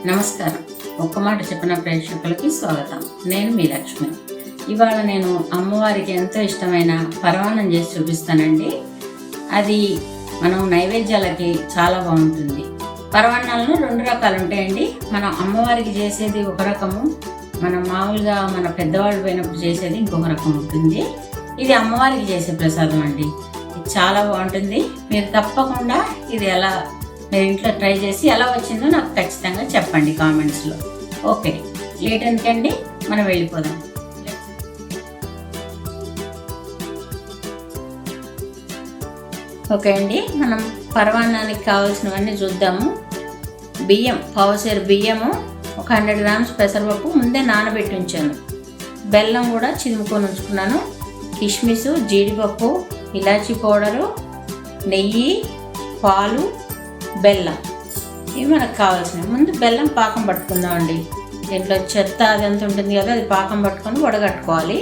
నమస్కారం. ఒక్క మాట చెప్పిన ప్రేక్షకులకి స్వాగతం. నేను మీ లక్ష్మి. ఇవాళ నేను అమ్మవారికి ఎంతో ఇష్టమైన పరమాన్నం చేసి చూపిస్తానండి. అది మనం నైవేద్యాలకి చాలా బాగుంటుంది. పరమాన్నాలను 2 రకాలు ఉంటాయండి. మనం అమ్మవారికి చేసేది ఒక రకము, మనం మామూలుగా మన పెద్దవాళ్ళు పోయినప్పుడు చేసేది ఇంకొక రకం ఉంటుంది. ఇది అమ్మవారికి చేసే ప్రసాదం అండి. ఇది చాలా బాగుంటుంది. మీరు తప్పకుండా ఇది మీరు ఇంట్లో ట్రై చేసి ఎలా వచ్చిందో నాకు ఖచ్చితంగా చెప్పండి కామెంట్స్లో. ఓకే, లేట్ ఎందుకండి, మనం వెళ్ళిపోదాం. ఓకే అండి, మనం పరమాన్నానికి కావాల్సినవన్నీ చూద్దాము. బియ్యం, పావుసేరు బియ్యము, ఒక 100 గ్రామ్స్ పెసరపప్పు ముందే నానబెట్టి ఉంచాను. బెల్లం కూడా చిదుముకొని ఉంచుకున్నాను. కిస్మిస్, జీడిపప్పు, ఇలాచీ పౌడరు, నెయ్యి, పాలు, బెల్లం, ఇవి మనకు కావాల్సినవి. ముందు బెల్లం పాకం పట్టుకుందామండి. దీంట్లో చెత్త అదంతా ఉంటుంది కదా, అది పాకం పట్టుకొని వడగట్టుకోవాలి.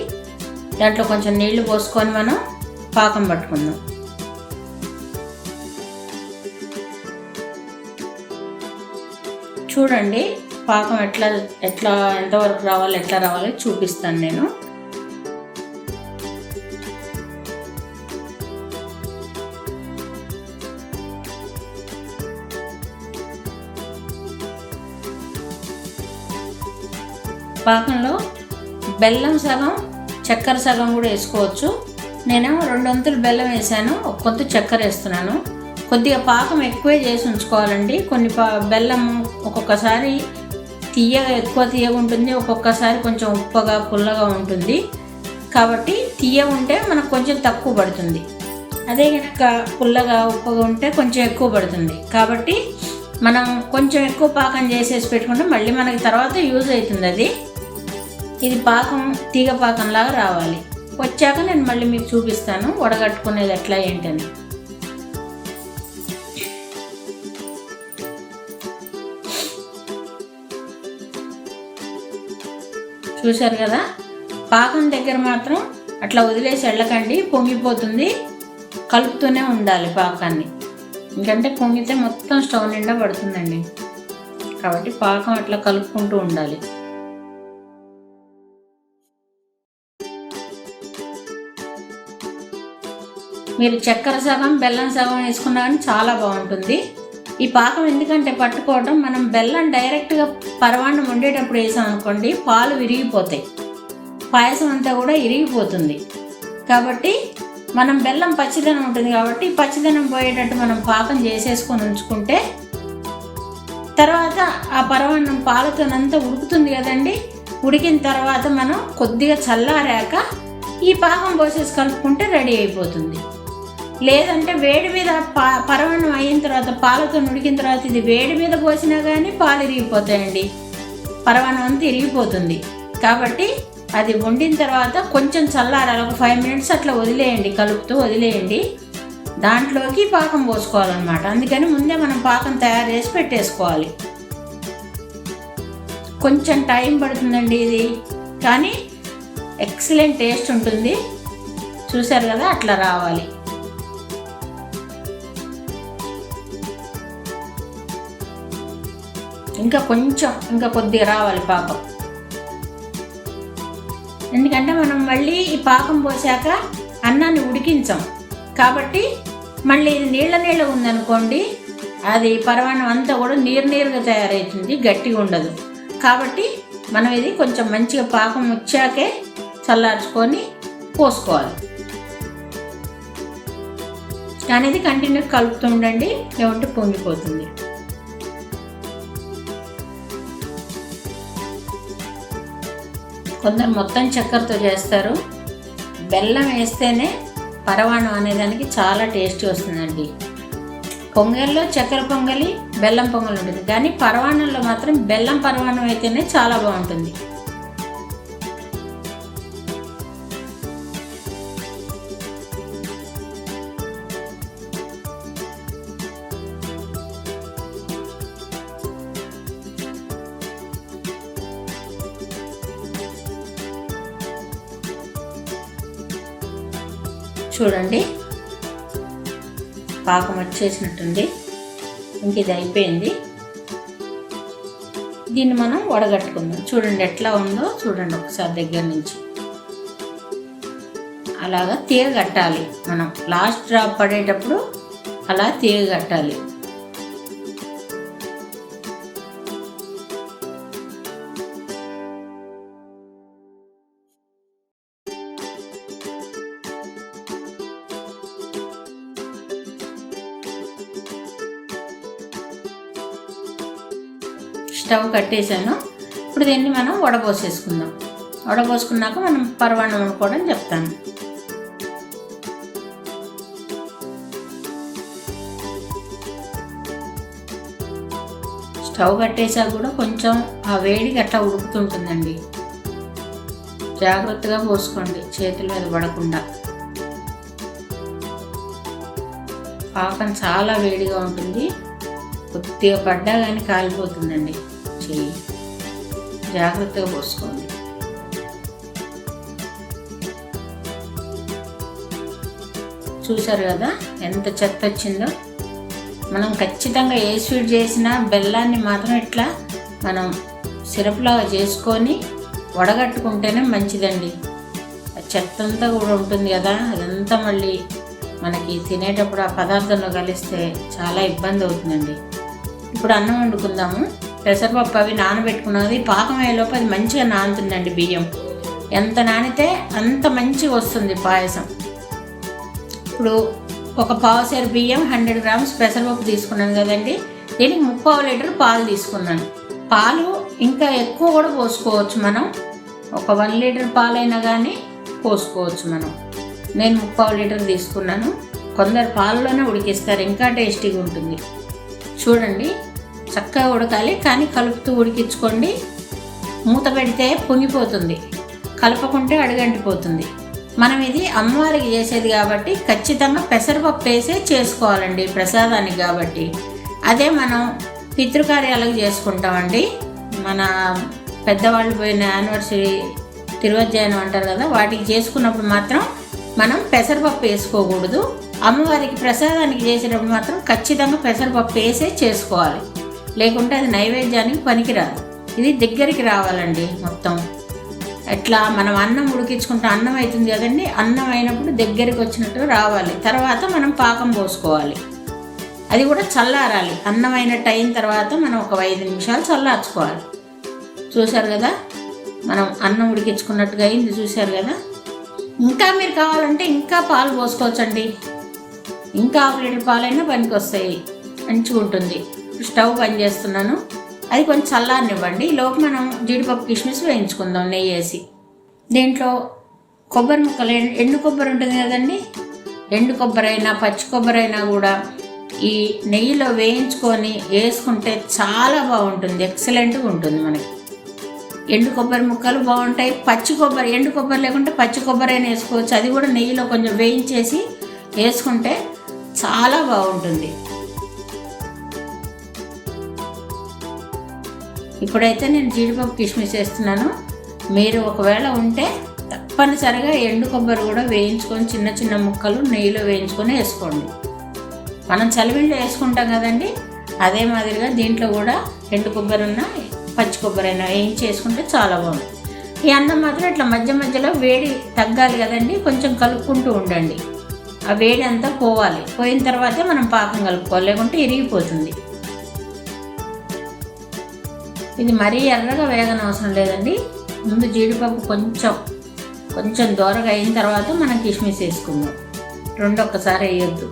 దాంట్లో కొంచెం నీళ్లు పోసుకొని మనం పాకం పట్టుకుందాం. చూడండి పాకం ఎంతవరకు రావాలి, ఎట్లా రావాలి చూపిస్తాను నేను. పాకంలో బెల్లం సగం, చక్కెర సగం కూడా వేసుకోవచ్చు. నేను 2 వంతులు బెల్లం వేసాను, 1 వంతు చక్కెర వేస్తున్నాను. కొద్దిగా పాకం ఎక్కువే చేసి ఉంచుకోవాలండి. కొన్ని బెల్లం ఒక్కొక్కసారి ఎక్కువ తీయగా ఉంటుంది, ఒక్కొక్కసారి కొంచెం ఉప్పగా పుల్లగా ఉంటుంది. కాబట్టి తీయ ఉంటే మనకు కొంచెం తక్కువ పడుతుంది. అదే కనుక పుల్లగా ఉప్పగా ఉంటే కొంచెం ఎక్కువ పడుతుంది. కాబట్టి మనం కొంచెం ఎక్కువ పాకం చేసేసి పెట్టుకుంటే మళ్ళీ మనకి తర్వాత యూజ్ అవుతుంది. ఇది పాకం తీగ పాకంలాగా రావాలి. వచ్చాక నేను మళ్ళీ మీకు చూపిస్తాను వడగట్టుకునేది ఎట్లా ఏంటని. చూశారు కదా, పాకం దగ్గర మాత్రం అట్లా వదిలేసి వెళ్ళకండి, పొంగిపోతుంది. కలుపుతూనే ఉండాలి పాకాన్ని, ఎందుకంటే పొంగితే మొత్తం స్టవ్ నిండా పడుతుందండి. కాబట్టి పాకం అట్లా కలుపుకుంటూ ఉండాలి. మీరు చక్కెర సగం బెల్లం సగం వేసుకున్నా కానీ చాలా బాగుంటుంది. ఈ పాకం ఎందుకంటే పట్టుకోవడం, మనం బెల్లం డైరెక్ట్గా పరమాన్నం వండేటప్పుడు వేసాం అనుకోండి, పాలు విరిగిపోతాయి, పాయసం అంతా కూడా ఇరిగిపోతుంది. కాబట్టి మనం బెల్లం పచ్చిదనం ఉంటుంది కాబట్టి పచ్చిదనం పోయేటట్టు మనం పాకం చేసేసుకొని ఉంచుకుంటే తర్వాత ఆ పరమాన్నం పాలతోనంతా ఉడుకుతుంది కదండి. ఉడికిన తర్వాత మనం కొద్దిగా చల్లారాక ఈ పాకం పోసేసి కలుపుకుంటే రెడీ అయిపోతుంది. లేదంటే వేడి మీద పరమాన్నం అయిన తర్వాత పాలతో ఉడికిన తర్వాత ఇది వేడి మీద పోసినా కానీ పాలు ఇరిగిపోతాయండి, పరమాన్నం అంతా ఇరిగిపోతుంది. కాబట్టి అది వండిన తర్వాత కొంచెం చల్లారాలి, ఒక 5 మినిట్స్ అట్లా వదిలేయండి, కలుపుతూ వదిలేయండి. దాంట్లోకి పాకం పోసుకోవాలన్నమాట. అందుకని ముందే మనం పాకం తయారు చేసి పెట్టేసుకోవాలి. కొంచెం టైం పడుతుందండి ఇది, కానీ ఎక్సలెంట్ టేస్ట్ ఉంటుంది. చూసారు కదా, అట్లా రావాలి. ఇంకా కొద్దిగా రావాలి పాకం. ఎందుకంటే మనం మళ్ళీ ఈ పాకం పోసాక అన్నాన్ని ఉడికించాం కాబట్టి మళ్ళీ ఇది నీళ్ళ ఉందనుకోండి, అది పరమాన్నం అంతా కూడా నీరుగా తయారవుతుంది, గట్టిగా ఉండదు. కాబట్టి మనం ఇది కొంచెం మంచిగా పాకం వచ్చాకే చల్లార్చుకొని పోసుకోవాలి. కానీ ఇది కంటిన్యూ కలుపుతూ ఉండండి, లేకుంటే పొంగిపోతుంది. కొందరు మొత్తం చక్కెరతో చేస్తారు. బెల్లం వేస్తేనే పరమాన్నం అనేదానికి చాలా టేస్ట్ వస్తుందండి. పొంగల్లో చక్కెర పొంగలి, బెల్లం పొంగల్ ఉంటుంది, కానీ పరమాన్నంలో మాత్రం బెల్లం పరమాన్నం అయితేనే చాలా బాగుంటుంది. చూడండి పాకం వచ్చేసినట్టుంది. ఇంక ఇది అయిపోయింది. దీన్ని మనం వడగట్టుకుందాం. చూడండి ఎట్లా ఉందో చూడండి ఒకసారి దగ్గర నుంచి. అలాగా తీగ కట్టాలి మనం. లాస్ట్ డ్రాప్ పడేటప్పుడు అలా తీగ కట్టాలి. స్టవ్ కట్టేసాను. ఇప్పుడు దీన్ని మనం వడపోసేసుకుందాం. వడపోసుకున్నాక మనం పరమాన్నం వండుకోవడం చెప్తాను. స్టవ్ కట్టేసాక కూడా కొంచెం ఆ వేడికి అట్లా ఉడుకుతుంటుందండి. జాగ్రత్తగా పోసుకోండి, చేతుల మీద పడకుండా. పాకం చాలా వేడిగా ఉంటుంది, కొద్దిగా పడ్డా కానీ కాలిపోతుందండి చెయ్యి. జాగ్రత్తగా పోసుకోండి. చూసారు కదా ఎంత చెత్త వచ్చిందో. మనం ఖచ్చితంగా ఏ స్వీట్ చేసినా బెల్లాన్ని మాత్రం ఇట్లా మనం సిరప్లాగా చేసుకొని వడగట్టుకుంటేనే మంచిదండి. చెత్త అంతా కూడా ఉంటుంది కదా, అదంతా మళ్ళీ మనకి తినేటప్పుడు ఆ పదార్థంలో కలిస్తే చాలా ఇబ్బంది అవుతుందండి. ఇప్పుడు అన్నం వండుకుందాము. పెసరపప్పు అవి నానబెట్టుకున్నది పాకం అయ్యేలోపు అది మంచిగా నానుతుందండి. బియ్యం ఎంత నానితే అంత మంచిగా వస్తుంది పాయసం. ఇప్పుడు ఒక పావుసేరు బియ్యం, 100 గ్రామ్స్ పెసరపప్పు తీసుకున్నాను కదండి. దీనికి 3/4 లీటర్ పాలు తీసుకున్నాను. పాలు ఇంకా ఎక్కువ కూడా పోసుకోవచ్చు మనం. ఒక 1 లీటర్ పాలైనా కానీ పోసుకోవచ్చు మనం. నేను 3/4 లీటర్ తీసుకున్నాను. కొందరు పాలలోనే ఉడికిస్తారు, ఇంకా టేస్టీగా ఉంటుంది. చూడండి చక్కగా ఉడకాలి, కానీ కలుపుతూ ఉడికించుకోండి. మూత పెడితే పొంగిపోతుంది, కలపకుంటే అడుగంటిపోతుంది. మనం ఇది అమ్మవారికి చేసేది కాబట్టి ఖచ్చితంగా పెసరపప్పు వేసే చేసుకోవాలండి ప్రసాదానికి కాబట్టి. అదే మనం పితృకార్యాలకు చేసుకుంటామండి. మన పెద్దవాళ్ళు పోయిన యానివర్సరీ, తిరువజ్జాయనం అంటారు కదా, వాటికి చేసుకున్నప్పుడు మాత్రం మనం పెసరపప్పు వేసుకోకూడదు. అమ్మవారికి ప్రసాదానికి చేసేటప్పుడు మాత్రం ఖచ్చితంగా పెసరపప్పు వేసే చేసుకోవాలి, లేకుంటే అది నైవేద్యానికి పనికిరాదు. ఇది దగ్గరికి రావాలండి మొత్తం. ఎట్లా మనం అన్నం ఉడికించుకుంటే అన్నం అవుతుంది కదండి, అన్నం అయినప్పుడు దగ్గరికి వచ్చినట్టు రావాలి. తర్వాత మనం పాకం పోసుకోవాలి, అది కూడా చల్లారాలి. అన్నం అయినట్టు అయిన తర్వాత మనం ఒక 5 నిమిషాలు చల్లార్చుకోవాలి. చూసారు కదా మనం అన్నం ఉడికించుకున్నట్టుగా అయింది, చూసారు కదా. ఇంకా మీరు కావాలంటే ఇంకా పాలు పోసుకోవచ్చండి. ఇంకా 1 లీటర్ పాలైనా పనికి వస్తాయి, మంచిగా ఉంటుంది. స్టవ్ బంద్ చేస్తున్నాను, అది కొంచెం చల్లారనివ్వండి. ఈలోపు మనం జీడిపప్పు కిస్మిస్ వేయించుకుందాం నెయ్యి వేసి. దీంట్లో కొబ్బరి ముక్కలు, ఎండు కొబ్బరి ఉంటుంది కదండి, ఎండు కొబ్బరి అయినా పచ్చి కొబ్బరి అయినా కూడా ఈ నెయ్యిలో వేయించుకొని వేసుకుంటే చాలా బాగుంటుంది, ఎక్సలెంట్గా ఉంటుంది. మనకి ఎండు కొబ్బరి ముక్కలు బాగుంటాయి. పచ్చి కొబ్బరి, ఎండు కొబ్బరి లేకుంటే పచ్చి కొబ్బరి అయినా వేసుకోవచ్చు. అది కూడా నెయ్యిలో కొంచెం వేయించేసి వేసుకుంటే చాలా బాగుంటుంది. ఇప్పుడైతే నేను జీడిపప్పు కిస్మిస్ వేస్తున్నాను. మీరు ఒకవేళ ఉంటే తప్పనిసరిగా ఎండు కొబ్బరి కూడా వేయించుకొని చిన్న చిన్న ముక్కలు నెయ్యిలో వేయించుకొని వేసుకోండి. మనం చలివిండిలో వేసుకుంటాం కదండి, అదే మాదిరిగా దీంట్లో కూడా ఎండు కొబ్బరి ఉన్న పచ్చి కొబ్బరి అయినా వేయించి వేసుకుంటే చాలా బాగుంది. ఈ అన్నం మాత్రం ఇట్లా మధ్య మధ్యలో వేడి తగ్గాలి కదండి, కొంచెం కలుపుకుంటూ ఉండండి. ఆ వేడి అంతా పోవాలి, పోయిన తర్వాతే మనం పాకం కలుపుకోవాలి, లేకుంటే ఇరిగిపోతుంది. ఇది మరీ ఎర్రగా వేగనవసరం లేదండి. ముందు జీడిపప్పు కొంచెం దూరగా అయిన తర్వాత మనం కిస్మిస్ వేసుకుందాం. రెండు ఒక్కసారి వేయొద్దు.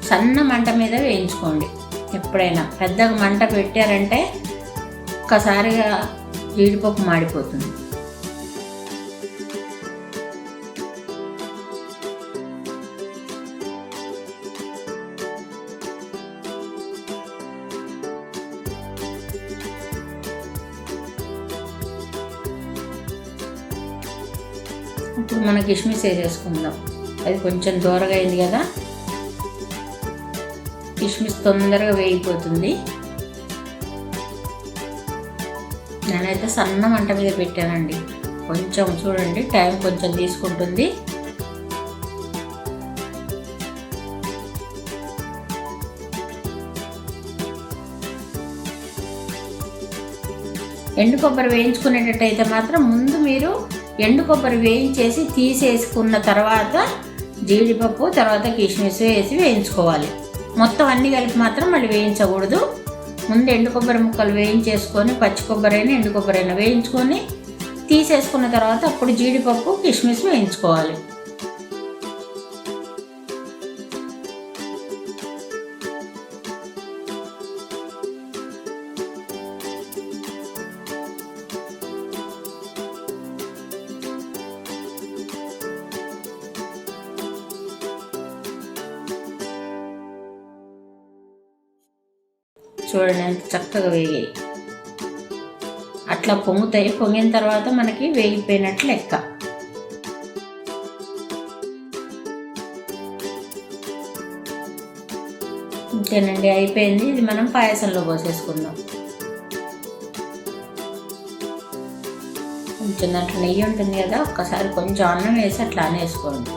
సన్న మంట మీద వేయించుకోండి. ఎప్పుడైనా పెద్దగా మంట పెట్టారంటే ఒక్కసారిగా జీడిపప్పు మాడిపోతుంది. ఇప్పుడు మన కిస్మిస్ వేసేసుకుందాం. అది కొంచెం దూరగా అయింది కదా, కిస్మిస్ తొందరగా వేగిపోతుంది. నేనైతే సన్న మంట మీద పెట్టానండి. కొంచెం చూడండి, టైం కొంచెం తీసుకుంటుంది. ఎండు కొబ్బరి వేయించుకునేటట్టయితే మాత్రం ముందు మీరు ఎండు కొబ్బరి వేయించేసి తీసేసుకున్న తర్వాత జీడిపప్పు, తర్వాత కిస్మిస్ వేసి వేయించుకోవాలి. మొత్తం అన్నీ కలిపి మాత్రం మళ్ళీ వేయించకూడదు. ముందు ఎండు కొబ్బరి ముక్కలు వేయించేసుకొని, పచ్చి కొబ్బరి అయినా ఎండు కొబ్బరి అయినా వేయించుకొని తీసేసుకున్న తర్వాత అప్పుడు జీడిపప్పు, కిస్మిస్ వేయించుకోవాలి. చూడండి ఎంత చక్కగా వేగాయి. అట్లా పొంగుతాయి. పొంగిన తర్వాత మనకి వేగిపోయినట్లు లెక్క. అంతేనండి, అయిపోయింది. ఇది మనం పాయసంలో పోసేసుకుందాం. కొంచెం దాంట్లో నెయ్యి ఉంటుంది కదా, ఒక్కసారి కొంచెం అన్నం వేసి అట్లా అనేసుకోండి.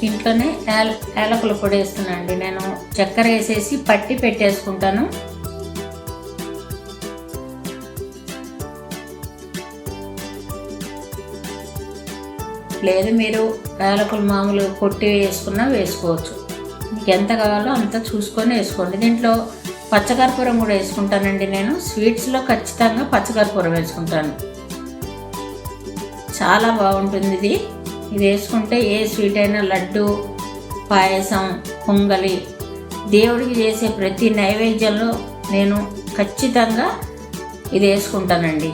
ఇంట్లోనే యాలకుల పొడి వేస్తున్నానండి నేను. చక్కెర వేసేసి పట్టి పెట్టేసుకుంటాను. లేదు మీరు యాలకులు మామూలు కొట్టి వేసుకున్నా వేసుకోవచ్చు. మీకు ఎంత కావాలో అంత చూసుకొని వేసుకోండి. దీంట్లో పచ్చకర్పూరం కూడా వేసుకుంటానండి నేను. స్వీట్స్లో ఖచ్చితంగా పచ్చకర్పూరం వేసుకుంటాను. చాలా బాగుంటుంది ఇది. ఇది వేసుకుంటే ఏ స్వీట్ అయినా, లడ్డు, పాయసం, పొంగలి, దేవుడికి చేసే ప్రతి నైవేద్యంలో నేను ఖచ్చితంగా ఇది వేసుకుంటానండి.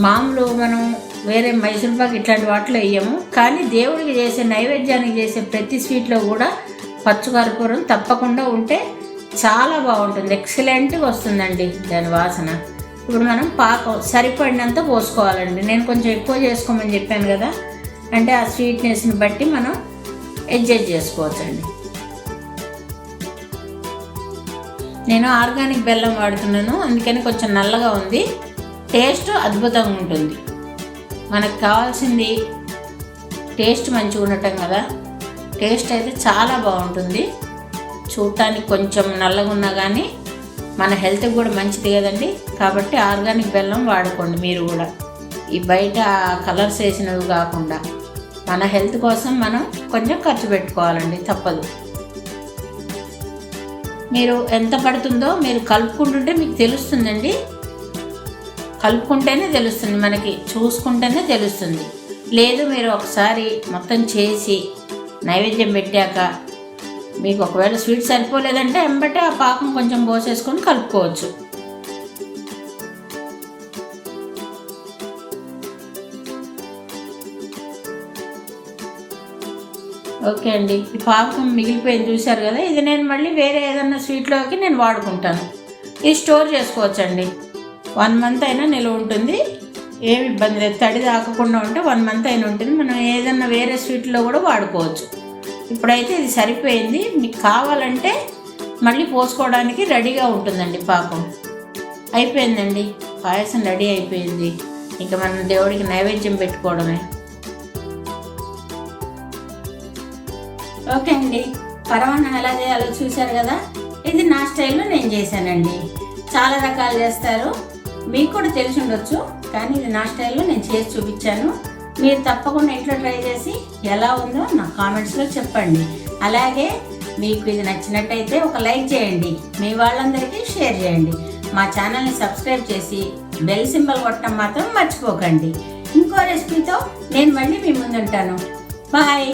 మామూలు మనం వేరే మైసూర్పాకు ఇట్లాంటి వాటిలో వేయము, కానీ దేవుడికి చేసే నైవేద్యానికి చేసే ప్రతి స్వీట్లో కూడా పచ్చకర్పూరం తప్పకుండా ఉంటే చాలా బాగుంటుంది. ఎక్సలెంట్గా వస్తుందండి దాని వాసన. ఇప్పుడు మనం పాకం సరిపడినంత పోసుకోవాలండి. నేను కొంచెం ఎక్కువ చేసుకోమని చెప్పాను కదా, అంటే ఆ స్వీట్నెస్ని బట్టి మనం అడ్జస్ట్ చేసుకోవచ్చండి. నేను ఆర్గానిక్ బెల్లం వాడుతున్నాను, అందుకని కొంచెం నల్లగా ఉంది. టేస్ట్ అద్భుతంగా ఉంటుంది. మనకు కావాల్సింది టేస్ట్ మంచిగా ఉండటం కదా. టేస్ట్ అయితే చాలా బాగుంటుంది. చూడటానికి కొంచెం నల్లగా ఉన్నా కానీ మన హెల్త్కి కూడా మంచిది కదండి. కాబట్టి ఆర్గానిక్ బెల్లం వాడుకోండి మీరు కూడా. ఈ బయట కలర్స్ వేసినవి కాకుండా మన హెల్త్ కోసం మనం కొంచెం ఖర్చు పెట్టుకోవాలండి, తప్పదు. మీరు ఎంత పడుతుందో మీరు కలుపుకుంటుంటే మీకు తెలుస్తుందండి. కలుపుకుంటేనే తెలుస్తుంది, మనకి చూసుకుంటేనే తెలుస్తుంది. లేదు మీరు ఒకసారి మొత్తం చేసి నైవేద్యం పెట్టాక మీకు ఒకవేళ స్వీట్ సరిపోలేదంటే వెంబటే ఆ పాకం కొంచెం పోసేసుకొని కలుపుకోవచ్చు. ఓకే అండి, ఈ పాకం మిగిలిపోయింది చూశారు కదా. ఇది నేను మళ్ళీ వేరే ఏదన్నా స్వీట్లోకి నేను వాడుకుంటాను. ఇది స్టోర్ చేసుకోవచ్చండి. 1 మంత్ అయినా నిల్వ ఉంటుంది, ఏమి ఇబ్బంది లేదు. తడి తాకకుండా ఉంటే 1 మంత్ అయినా ఉంటుంది. మనం ఏదన్నా వేరే స్వీట్లో కూడా వాడుకోవచ్చు. ఇప్పుడైతే ఇది సరిపోయింది. మీకు కావాలంటే మళ్ళీ పోసుకోవడానికి రెడీగా ఉంటుందండి పాకం. అయిపోయిందండి, పాయసం రెడీ అయిపోయింది. ఇంకా మనం దేవుడికి నైవేద్యం పెట్టుకోవడమే. ఓకే అండి, పరమాన్నం ఎలా చేయాలో చూశారు కదా. ఇది నా స్టైల్లో నేను చేశానండి. చాలా రకాలు చేస్తారు, మీకు కూడా తెలిసి ఉండొచ్చు, కానీ ఇది నా స్టైల్లో నేను చేసి చూపించాను. మీరు తప్పకుండా ఇంట్లో ట్రై చేసి ఎలా ఉందో నా కామెంట్స్లో చెప్పండి. అలాగే మీకు ఇది నచ్చినట్టయితే ఒక లైక్ చేయండి, మీ వాళ్ళందరికీ షేర్ చేయండి. మా ఛానల్ని సబ్స్క్రైబ్ చేసి బెల్ సింబల్ కొట్టడం మాత్రం మర్చిపోకండి. ఇంకో రెసిపీతో నేను మళ్ళీ మీ ముందుంటాను. బాయ్.